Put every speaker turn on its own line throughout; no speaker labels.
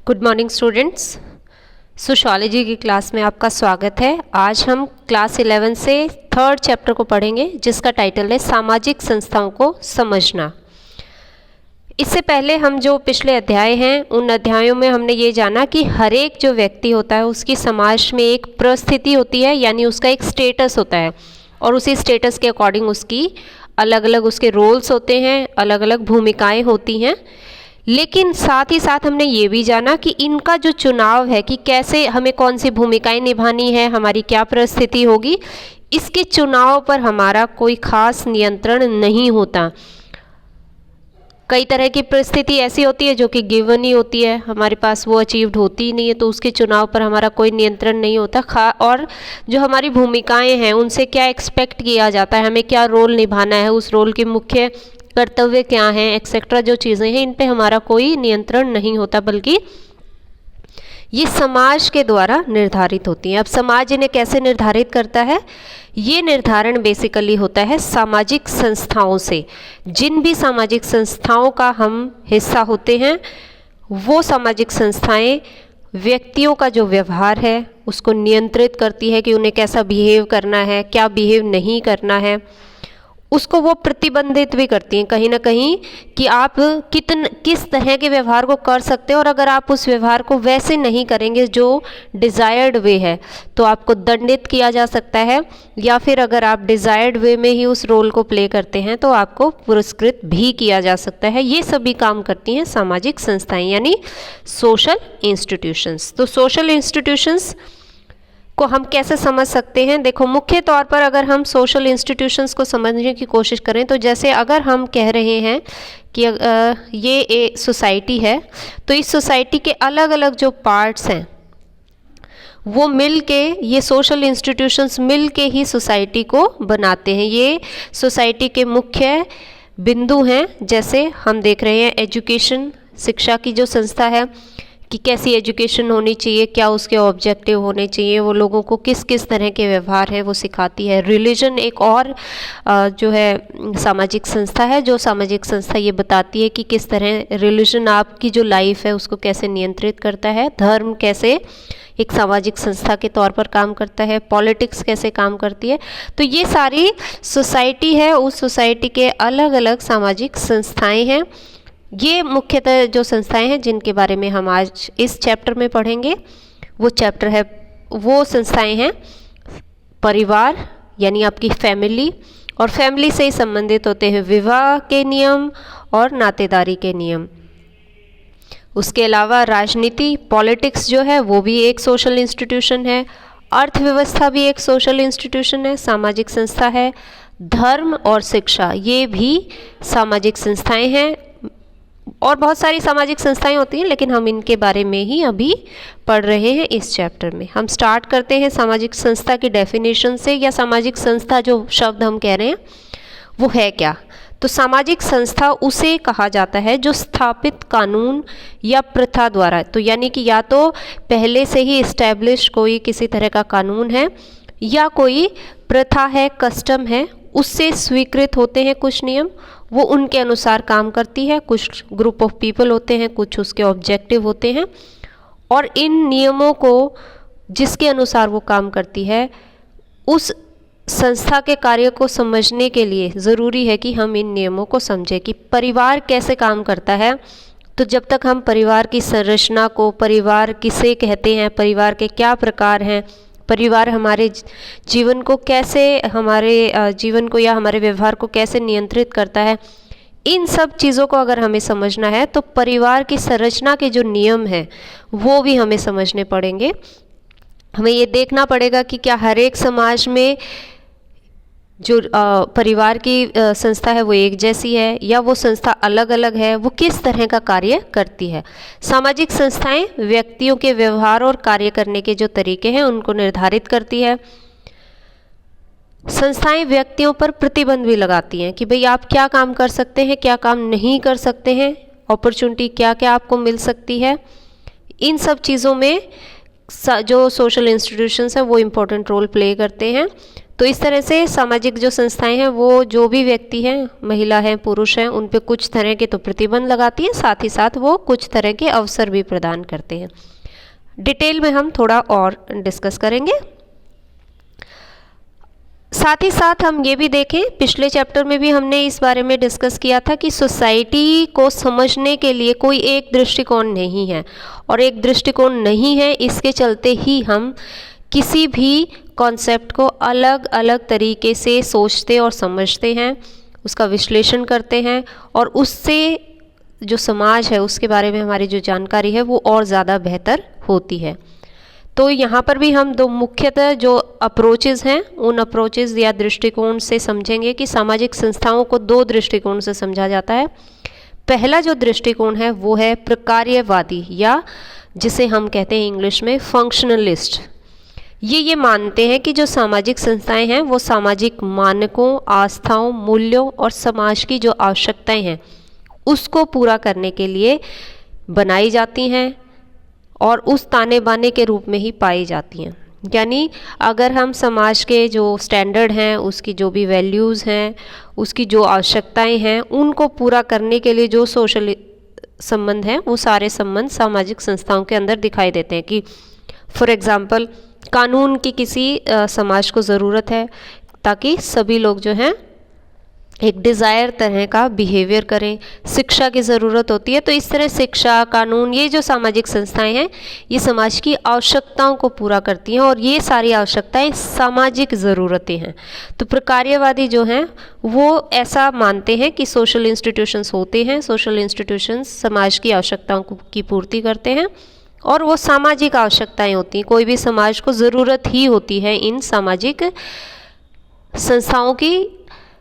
Good morning students. Sociology की class में आपका स्वागत है। आज हम क्लास 11 से थर्ड चैप्टर को पढ़ेंगे जिसका टाइटल है सामाजिक संस्थाओं को समझना। इससे पहले हम जो पिछले अध्याय हैं उन अध्यायों में हमने ये जाना कि हर एक जो व्यक्ति होता है उसकी समाज में एक परिस्थिति होती है, यानी उसका एक स्टेटस होता है और उसी स्टेटस के अकॉर्डिंग उसकी अलग अलग उसके रोल्स होते हैं, अलग अलग भूमिकाएं होती हैं। लेकिन साथ ही साथ हमने ये भी जाना कि इनका जो चुनाव है कि कैसे हमें कौन सी भूमिकाएं निभानी है, हमारी क्या परिस्थिति होगी, इसके चुनाव पर हमारा कोई खास नियंत्रण नहीं होता। कई तरह की परिस्थिति ऐसी होती है जो कि गिवन ही होती है, हमारे पास वो अचीव्ड होती ही नहीं है, तो उसके चुनाव पर हमारा कोई नियंत्रण नहीं होता। और जो हमारी भूमिकाएं हैं उनसे क्या एक्सपेक्ट किया जाता है, हमें क्या रोल निभाना है, उस रोल के मुख्य कर्तव्य क्या हैं, एक्सेट्रा जो चीज़ें हैं, इन पे हमारा कोई नियंत्रण नहीं होता, बल्कि ये समाज के द्वारा निर्धारित होती हैं। अब समाज इन्हें कैसे निर्धारित करता है? ये निर्धारण बेसिकली होता है सामाजिक संस्थाओं से। जिन भी सामाजिक संस्थाओं का हम हिस्सा होते हैं वो सामाजिक संस्थाएं व्यक्तियों का जो व्यवहार है उसको नियंत्रित करती है कि उन्हें कैसा बिहेव करना है, क्या बिहेव नहीं करना है। उसको वो प्रतिबंधित भी करती हैं कहीं ना कहीं कि आप किस तरह के व्यवहार को कर सकते हैं, और अगर आप उस व्यवहार को वैसे नहीं करेंगे जो डिज़ायर्ड वे है तो आपको दंडित किया जा सकता है, या फिर अगर आप डिज़ायर्ड वे में ही उस रोल को प्ले करते हैं तो आपको पुरस्कृत भी किया जा सकता है। ये सभी काम करती हैं सामाजिक संस्थाएं, यानी सोशल इंस्टीट्यूशंस। तो सोशल इंस्टीट्यूशंस को हम कैसे समझ सकते हैं? देखो, मुख्य तौर पर अगर हम सोशल इंस्टीट्यूशंस को समझने की कोशिश करें तो जैसे अगर हम कह रहे हैं कि ये एक सोसाइटी है, तो इस सोसाइटी के अलग अलग जो पार्ट्स हैं वो मिल के, ये सोशल इंस्टीट्यूशंस मिल के ही सोसाइटी को बनाते हैं। ये सोसाइटी के मुख्य बिंदु हैं। जैसे हम देख रहे हैं एजुकेशन, शिक्षा की जो संस्था है कि कैसी एजुकेशन होनी चाहिए, क्या उसके ऑब्जेक्टिव होने चाहिए, वो लोगों को किस किस तरह के व्यवहार है वो सिखाती है। रिलीजन एक और जो है सामाजिक संस्था है, जो सामाजिक संस्था ये बताती है कि किस तरह रिलीजन आपकी जो लाइफ है उसको कैसे नियंत्रित करता है। धर्म कैसे एक सामाजिक संस्था के तौर पर काम करता है, पॉलिटिक्स कैसे काम करती है। तो ये सारी सोसाइटी है, उस सोसाइटी के अलग अलग सामाजिक संस्थाएं हैं। ये मुख्यतः जो संस्थाएं हैं जिनके बारे में हम आज इस चैप्टर में पढ़ेंगे, वो संस्थाएं हैं परिवार, यानी आपकी फैमिली, और फैमिली से ही संबंधित होते हैं विवाह के नियम और नातेदारी के नियम। उसके अलावा राजनीति, पॉलिटिक्स जो है वो भी एक सोशल इंस्टीट्यूशन है। अर्थव्यवस्था भी एक सोशल इंस्टीट्यूशन है, सामाजिक संस्था है। धर्म और शिक्षा ये भी सामाजिक संस्थाएं हैं, और बहुत सारी सामाजिक संस्थाएं होती हैं, लेकिन हम इनके बारे में ही अभी पढ़ रहे हैं इस चैप्टर में। हम स्टार्ट करते हैं सामाजिक संस्था की डेफिनेशन से, या सामाजिक संस्था जो शब्द हम कह रहे हैं वो है क्या। तो सामाजिक संस्था उसे कहा जाता है जो स्थापित कानून या प्रथा द्वारा, तो यानी कि या तो पहले से ही इस्टेब्लिश कोई किसी तरह का कानून है या कोई प्रथा है, कस्टम है, उससे स्वीकृत होते हैं कुछ नियम, वो उनके अनुसार काम करती है। कुछ ग्रुप ऑफ पीपल होते हैं, कुछ उसके ऑब्जेक्टिव होते हैं, और इन नियमों को जिसके अनुसार वो काम करती है उस संस्था के कार्य को समझने के लिए ज़रूरी है कि हम इन नियमों को समझें कि परिवार कैसे काम करता है। तो जब तक हम परिवार की संरचना को, परिवार किसे कहते हैं, परिवार के क्या प्रकार हैं, परिवार हमारे जीवन को कैसे, हमारे जीवन को या हमारे व्यवहार को कैसे नियंत्रित करता है, इन सब चीज़ों को अगर हमें समझना है तो परिवार की संरचना के जो नियम हैं वो भी हमें समझने पड़ेंगे। हमें ये देखना पड़ेगा कि क्या हर एक समाज में जो परिवार की संस्था है वो एक जैसी है या वो संस्था अलग अलग है, वो किस तरह का कार्य करती है। सामाजिक संस्थाएं व्यक्तियों के व्यवहार और कार्य करने के जो तरीके हैं उनको निर्धारित करती है। संस्थाएं व्यक्तियों पर प्रतिबंध भी लगाती हैं कि भाई आप क्या काम कर सकते हैं, क्या काम नहीं कर सकते हैं, अपॉर्चुनिटी क्या क्या आपको मिल सकती है। इन सब चीज़ों में जो सोशल इंस्टीट्यूशंस हैं वो इम्पोर्टेंट रोल प्ले करते हैं। तो इस तरह से सामाजिक जो संस्थाएं हैं वो जो भी व्यक्ति हैं, महिला हैं, पुरुष हैं, उन पे कुछ तरह के तो प्रतिबंध लगाती है, साथ ही साथ वो कुछ तरह के अवसर भी प्रदान करते हैं। डिटेल में हम थोड़ा और डिस्कस करेंगे। साथ ही साथ हम ये भी देखें, पिछले चैप्टर में भी हमने इस बारे में डिस्कस किया था कि सोसाइटी को समझने के लिए कोई एक दृष्टिकोण नहीं है, और एक दृष्टिकोण नहीं है इसके चलते ही हम किसी भी कॉन्सेप्ट को अलग अलग तरीके से सोचते और समझते हैं, उसका विश्लेषण करते हैं, और उससे जो समाज है उसके बारे में हमारी जो जानकारी है वो और ज़्यादा बेहतर होती है। तो यहाँ पर भी हम दो मुख्यतः जो अप्रोचेज़ हैं उन अप्रोचेज़ या दृष्टिकोण से समझेंगे कि सामाजिक संस्थाओं को दो दृष्टिकोण से समझा जाता है। पहला जो दृष्टिकोण है वो है प्रकार्यवादी, या जिसे हम कहते हैं इंग्लिश में फंक्शनलिस्ट। ये मानते हैं कि जो सामाजिक संस्थाएं हैं वो सामाजिक मानकों, आस्थाओं, मूल्यों और समाज की जो आवश्यकताएं हैं उसको पूरा करने के लिए बनाई जाती हैं और उस ताने बाने के रूप में ही पाई जाती हैं। यानी अगर हम समाज के जो स्टैंडर्ड हैं, उसकी जो भी वैल्यूज़ हैं, उसकी जो आवश्यकताएं हैं, उनको पूरा करने के लिए जो सोशल संबंध हैं वो सारे संबंध सामाजिक संस्थाओं के अंदर दिखाई देते हैं। कि फॉर एग्ज़ाम्पल कानून की किसी समाज को ज़रूरत है ताकि सभी लोग जो हैं एक डिज़ायर तरह का बिहेवियर करें। शिक्षा की ज़रूरत होती है, तो इस तरह शिक्षा, कानून, ये जो सामाजिक संस्थाएं हैं ये समाज की आवश्यकताओं को पूरा करती हैं, और ये सारी आवश्यकताएं सामाजिक ज़रूरतें हैं। तो प्रकार्यवादी जो हैं वो ऐसा मानते हैं कि सोशल इंस्टीट्यूशंस होते हैं, सोशल इंस्टीट्यूशंस समाज की आवश्यकताओं की पूर्ति करते हैं, और वो सामाजिक आवश्यकताएं होती हैं। कोई भी समाज को ज़रूरत ही होती है इन सामाजिक संस्थाओं की।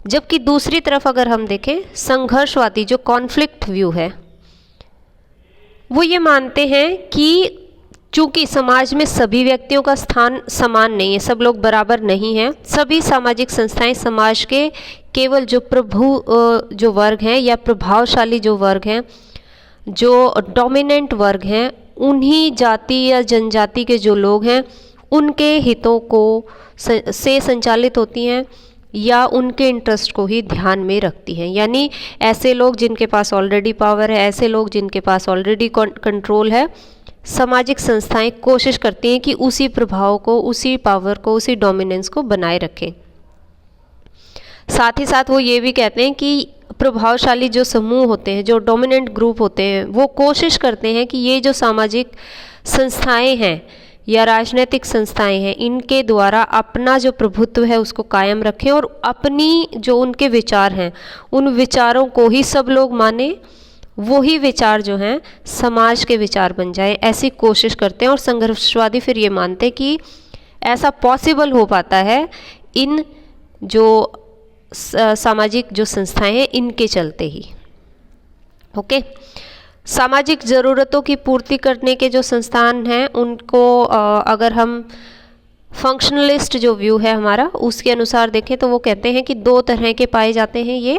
जबकि दूसरी तरफ अगर हम देखें, संघर्षवादी जो कॉन्फ्लिक्ट व्यू है वो ये मानते हैं कि चूंकि समाज में सभी व्यक्तियों का स्थान समान नहीं है, सब लोग बराबर नहीं हैं, सभी सामाजिक संस्थाएं समाज के केवल जो जो वर्ग हैं या प्रभावशाली जो वर्ग हैं, जो डोमिनेंट वर्ग हैं, उन्हीं जाति या जनजाति के जो लोग हैं उनके हितों को से संचालित होती हैं या उनके इंटरेस्ट को ही ध्यान में रखती हैं। यानी ऐसे लोग जिनके पास ऑलरेडी पावर है, ऐसे लोग जिनके पास ऑलरेडी कंट्रोल है, सामाजिक संस्थाएं कोशिश करती हैं कि उसी प्रभाव को, उसी पावर को, उसी डोमिनेंस को बनाए रखें। साथ ही साथ वो ये भी कहते हैं कि प्रभावशाली जो समूह होते हैं, जो डोमिनेंट ग्रुप होते हैं, वो कोशिश करते हैं कि ये जो सामाजिक संस्थाएं हैं या राजनीतिक संस्थाएं हैं, इनके द्वारा अपना जो प्रभुत्व है उसको कायम रखें, और अपनी जो उनके विचार हैं उन विचारों को ही सब लोग माने, वही विचार जो हैं समाज के विचार बन जाए, ऐसी कोशिश करते हैं। और संघर्षवादी फिर ये मानते हैं कि ऐसा पॉसिबल हो पाता है इन जो सामाजिक जो संस्थाएं हैं इनके चलते ही। ओके, सामाजिक ज़रूरतों की पूर्ति करने के जो संस्थान हैं उनको अगर हम फंक्शनलिस्ट जो व्यू है हमारा उसके अनुसार देखें तो वो कहते हैं कि दो तरह के पाए जाते हैं ये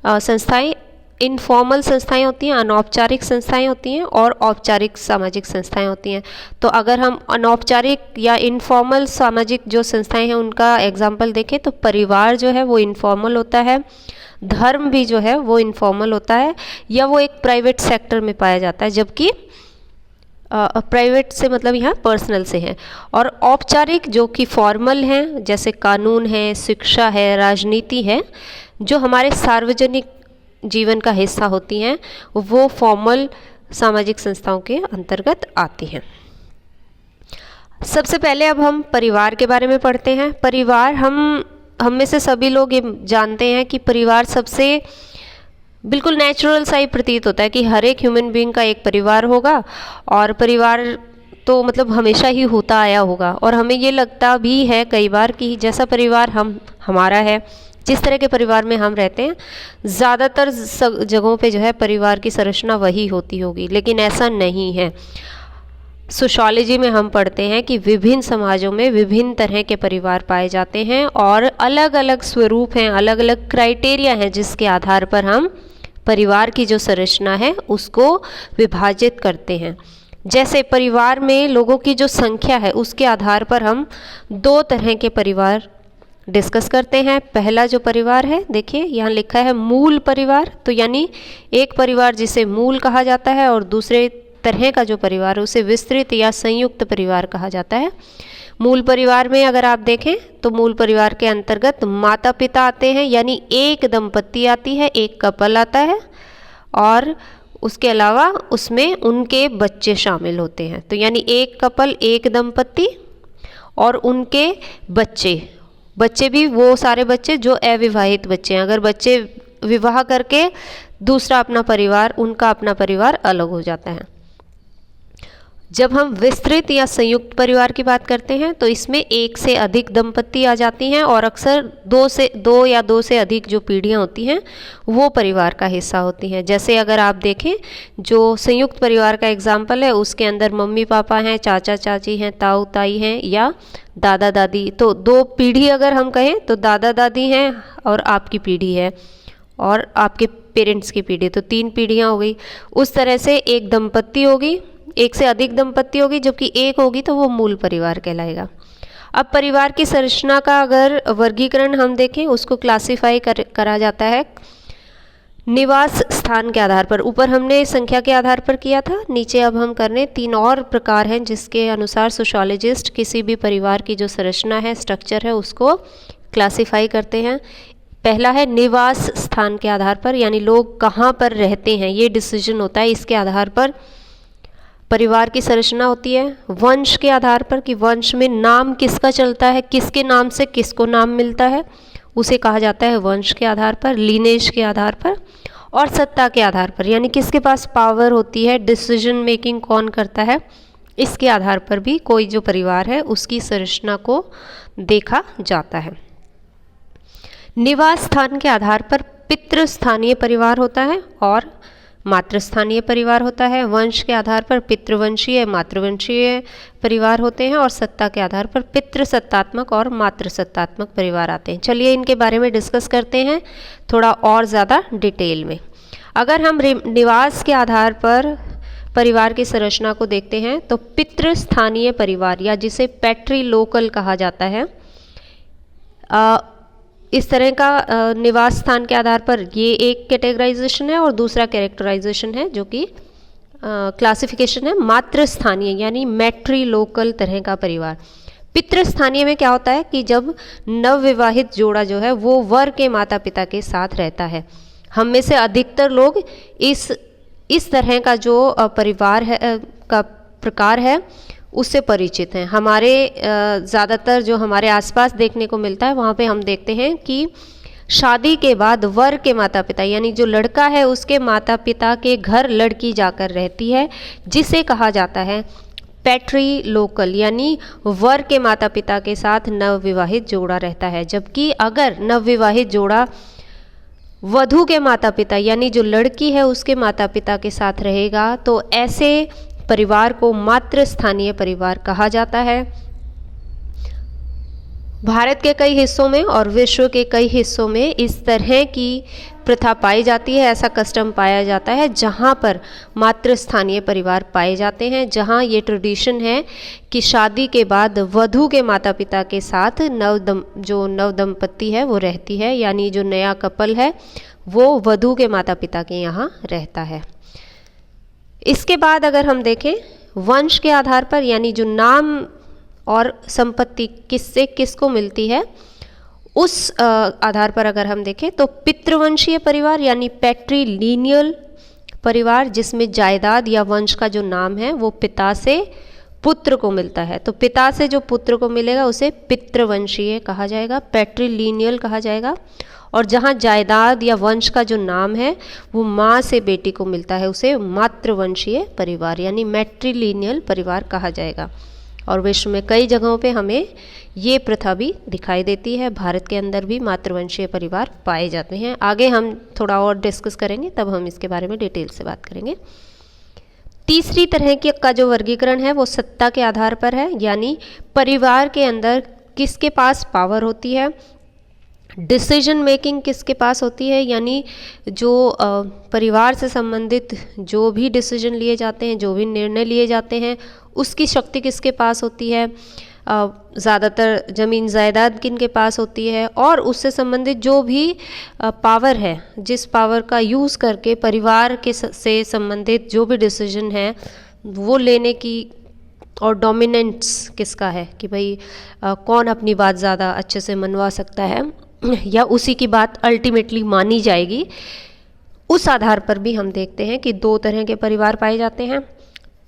संस्थाएं। इनफॉर्मल संस्थाएं होती हैं, अनौपचारिक संस्थाएं होती हैं, और औपचारिक सामाजिक संस्थाएं होती हैं। तो अगर हम अनौपचारिक या इनफॉर्मल सामाजिक जो संस्थाएं हैं उनका एग्जाम्पल देखें तो परिवार जो है वो इनफॉर्मल होता है, धर्म भी जो है वो इनफॉर्मल होता है या वो एक प्राइवेट सेक्टर में पाया जाता है, जबकि प्राइवेट से मतलब यहाँ पर्सनल से है। और औपचारिक जो कि फॉर्मल हैं, जैसे कानून है, शिक्षा है, राजनीति है, जो हमारे सार्वजनिक जीवन का हिस्सा होती हैं, वो फॉर्मल सामाजिक संस्थाओं के अंतर्गत आती हैं। सबसे पहले अब हम परिवार के बारे में पढ़ते हैं। परिवार हम में से सभी लोग ये जानते हैं कि परिवार सबसे बिल्कुल नेचुरल सा ही प्रतीत होता है कि हर एक ह्यूमन बीइंग का एक परिवार होगा, और परिवार तो मतलब हमेशा ही होता आया होगा। और हमें ये लगता भी है कई बार कि जैसा परिवार हमारा है, जिस तरह के परिवार में हम रहते हैं, ज़्यादातर जगहों पे जो है परिवार की संरचना वही होती होगी, लेकिन ऐसा नहीं है। सोशियोलॉजी में हम पढ़ते हैं कि विभिन्न समाजों में विभिन्न तरह के परिवार पाए जाते हैं और अलग अलग स्वरूप हैं, अलग अलग क्राइटेरिया हैं जिसके आधार पर हम परिवार की जो संरचना है उसको विभाजित करते हैं। जैसे परिवार में लोगों की जो संख्या है उसके आधार पर हम दो तरह के परिवार डिस्कस करते हैं। पहला जो परिवार है, देखिए यहाँ लिखा है मूल परिवार, तो यानी एक परिवार जिसे मूल कहा जाता है और दूसरे तरह का जो परिवार है उसे विस्तृत या संयुक्त परिवार कहा जाता है। मूल परिवार में अगर आप देखें तो मूल परिवार के अंतर्गत माता पिता आते हैं, यानी एक दंपत्ति आती है, एक कपल आता है, और उसके अलावा उसमें उनके बच्चे शामिल होते हैं। तो यानी एक कपल, एक दंपत्ति और उनके बच्चे भी वो सारे बच्चे जो अविवाहित बच्चे हैं। अगर बच्चे विवाह करके दूसरा अपना परिवार, उनका अपना परिवार अलग हो जाता है। जब हम विस्तृत या संयुक्त परिवार की बात करते हैं तो इसमें एक से अधिक दंपत्ति आ जाती हैं और अक्सर दो या दो से अधिक जो पीढ़ियां होती हैं वो परिवार का हिस्सा होती हैं। जैसे अगर आप देखें जो संयुक्त परिवार का एग्जाम्पल है, उसके अंदर मम्मी पापा हैं, चाचा चाची हैं, ताऊ ताई हैं या दादा दादी। तो दो पीढ़ी अगर हम कहें तो दादा दादी हैं और आपकी पीढ़ी है और आपके पेरेंट्स की पीढ़ी, तो 3 पीढ़ियाँ हो गई। उस तरह से एक दंपत्ति होगी, एक से अधिक दंपत्ति होगी, जबकि एक होगी तो वो मूल परिवार कहलाएगा। अब परिवार की संरचना का अगर वर्गीकरण हम देखें, उसको क्लासिफाई करा जाता है निवास स्थान के आधार पर। ऊपर हमने संख्या के आधार पर किया था, नीचे अब हम करने 3 और प्रकार हैं जिसके अनुसार सोशियोलॉजिस्ट किसी भी परिवार की जो संरचना है, स्ट्रक्चर है, उसको क्लासिफाई करते हैं। पहला है निवास स्थान के आधार पर, यानी लोग कहाँ पर रहते हैं ये डिसीजन होता है, इसके आधार पर परिवार की संरचना होती है। वंश के आधार पर कि वंश में नाम किसका चलता है, किसके नाम से किसको नाम मिलता है, उसे कहा जाता है वंश के आधार पर, लीनेज के आधार पर। और सत्ता के आधार पर, यानी किसके पास पावर होती है, डिसीजन मेकिंग कौन करता है, इसके आधार पर भी कोई जो परिवार है उसकी संरचना को देखा जाता है। निवास स्थान के आधार पर पितृस्थानीय परिवार होता है और मातृस्थानीय परिवार होता है। वंश के आधार पर पितृवंशीय, मातृवंशीय परिवार होते हैं और सत्ता के आधार पर पितृसत्तात्मक और मातृसत्तात्मक परिवार आते हैं। चलिए इनके बारे में डिस्कस करते हैं थोड़ा और ज़्यादा डिटेल में। अगर हम निवास के आधार पर परिवार की संरचना को देखते हैं तो पितृस्थानीय परिवार या जिसे पैट्रीलोकल कहा जाता है, इस तरह का निवास स्थान के आधार पर ये एक कैटेगराइजेशन है और दूसरा कैरेक्टराइजेशन है जो कि क्लासिफिकेशन है मातृस्थानीय यानी मैट्रीलोकल तरह का परिवार। पितृस्थानीय में क्या होता है कि जब नवविवाहित जोड़ा जो है वो वर के माता पिता के साथ रहता है। हम में से अधिकतर लोग इस तरह का जो परिवार है का प्रकार है उससे परिचित हैं। हमारे ज़्यादातर जो हमारे आसपास देखने को मिलता है वहाँ पे हम देखते हैं कि शादी के बाद वर के माता पिता यानी जो लड़का है उसके माता पिता के घर लड़की जाकर रहती है, जिसे कहा जाता है पैट्रीलोकल, यानी वर के माता पिता के साथ नवविवाहित जोड़ा रहता है। जबकि अगर नवविवाहित जोड़ा वधू के माता पिता यानी जो लड़की है उसके माता पिता के साथ रहेगा तो ऐसे परिवार को मातृस्थानीय परिवार कहा जाता है। भारत के कई हिस्सों में और विश्व के कई हिस्सों में इस तरह की प्रथा पाई जाती है, ऐसा कस्टम पाया जाता है जहाँ पर मातृस्थानीय परिवार पाए जाते हैं, जहाँ ये ट्रेडिशन है कि शादी के बाद वधू के माता पिता के साथ जो नवदंपत्ति है वो रहती है, यानी जो नया कपल है वो वधू के माता पिता के यहाँ रहता है। इसके बाद अगर हम देखें वंश के आधार पर यानी जो नाम और संपत्ति किससे किसको मिलती है उस आधार पर अगर हम देखें तो पितृवंशीय परिवार यानी पैट्रीलिनियल परिवार जिसमें जायदाद या वंश का जो नाम है वो पिता से पुत्र को मिलता है, तो पिता से जो पुत्र को मिलेगा उसे पितृवंशीय कहा जाएगा, पैट्रीलिनियल कहा जाएगा। और जहाँ जायदाद या वंश का जो नाम है वो माँ से बेटी को मिलता है उसे मातृवंशीय परिवार यानी मैट्रीलिनियल परिवार कहा जाएगा। और विश्व में कई जगहों पे हमें ये प्रथा भी दिखाई देती है, भारत के अंदर भी मातृवंशीय परिवार पाए जाते हैं। आगे हम थोड़ा और डिस्कस करेंगे, तब हम इसके बारे में डिटेल से बात करेंगे। तीसरी तरह का जो वर्गीकरण है वो सत्ता के आधार पर है, यानी परिवार के अंदर किसके पास पावर होती है, डिसीजन मेकिंग किसके पास होती है, यानी जो परिवार से संबंधित जो भी डिसीजन लिए जाते हैं, जो भी निर्णय लिए जाते हैं उसकी शक्ति किसके पास होती है, ज़्यादातर ज़मीन जायदाद किन के पास होती है, और उससे संबंधित जो भी पावर है, जिस पावर का यूज़ करके परिवार के से संबंधित जो भी डिसीजन है वो लेने की, और डोमिनेंस किसका है कि भाई कौन अपनी बात ज़्यादा अच्छे से मनवा सकता है या उसी की बात अल्टीमेटली मानी जाएगी, उस आधार पर भी हम देखते हैं कि दो तरह के परिवार पाए जाते हैं।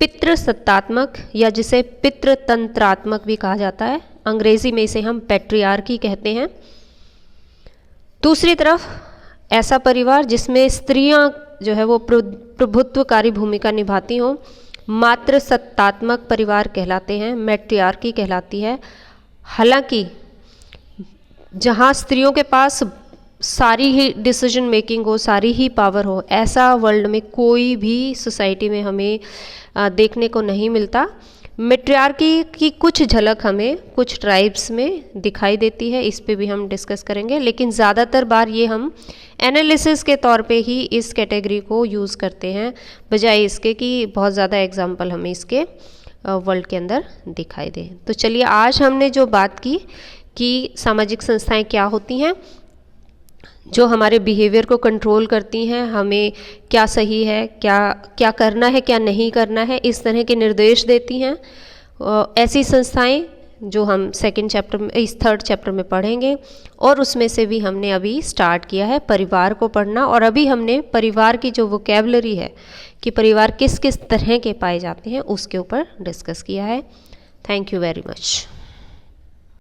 पितृसत्तात्मक या जिसे पितृतंत्रात्मक भी कहा जाता है, अंग्रेजी में इसे हम पैट्रियार्की कहते हैं। दूसरी तरफ ऐसा परिवार जिसमें स्त्रियां जो है वो प्रभुत्वकारी भूमिका निभाती हों, मातृसत्तात्मक परिवार कहलाते हैं, मैट्रियार्की कहलाती है। हालांकि जहां स्त्रियों के पास सारी ही डिसीजन मेकिंग हो, सारी ही पावर हो, ऐसा वर्ल्ड में कोई भी सोसाइटी में हमें देखने को नहीं मिलता। मैट्रियार्की की कुछ झलक हमें कुछ ट्राइब्स में दिखाई देती है, इस पे भी हम डिस्कस करेंगे, लेकिन ज़्यादातर बार ये हम एनालिसिस के तौर पे ही इस कैटेगरी को यूज़ करते हैं, बजाय इसके कि बहुत ज़्यादा एग्जाम्पल हमें इसके वर्ल्ड के अंदर दिखाई दे। तो चलिए, आज हमने जो बात की कि सामाजिक संस्थाएं क्या होती हैं, जो हमारे बिहेवियर को कंट्रोल करती हैं, हमें क्या सही है, क्या करना है, क्या नहीं करना है, इस तरह के निर्देश देती हैं। ऐसी संस्थाएं जो हम इस थर्ड चैप्टर में पढ़ेंगे, और उसमें से भी हमने अभी स्टार्ट किया है परिवार को पढ़ना, और अभी हमने परिवार की जो वोकैबुलरी है कि परिवार किस किस तरह के पाए जाते हैं उसके ऊपर डिस्कस किया है। Thank you very much.